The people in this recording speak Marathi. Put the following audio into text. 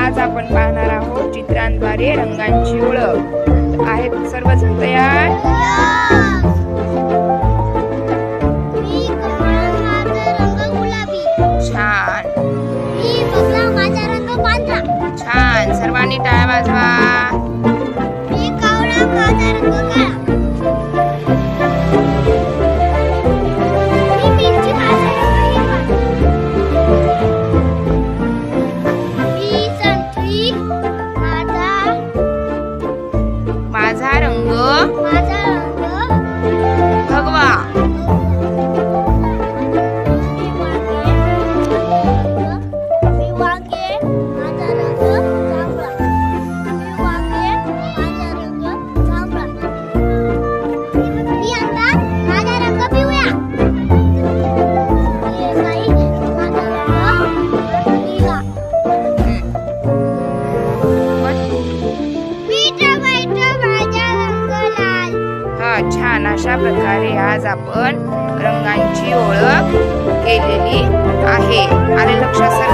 आज आपण पाहणार आहोत चित्रांद्वारे रंगांची ओळख. आहेत सर्वजण तयार? छान छान. सर्वांनी टाळ्या वाजवा. माझा रंग भगवा. छान. अशा प्रकारे आज आपण रंगांची ओळख केलेली आहे. आले लक्षात?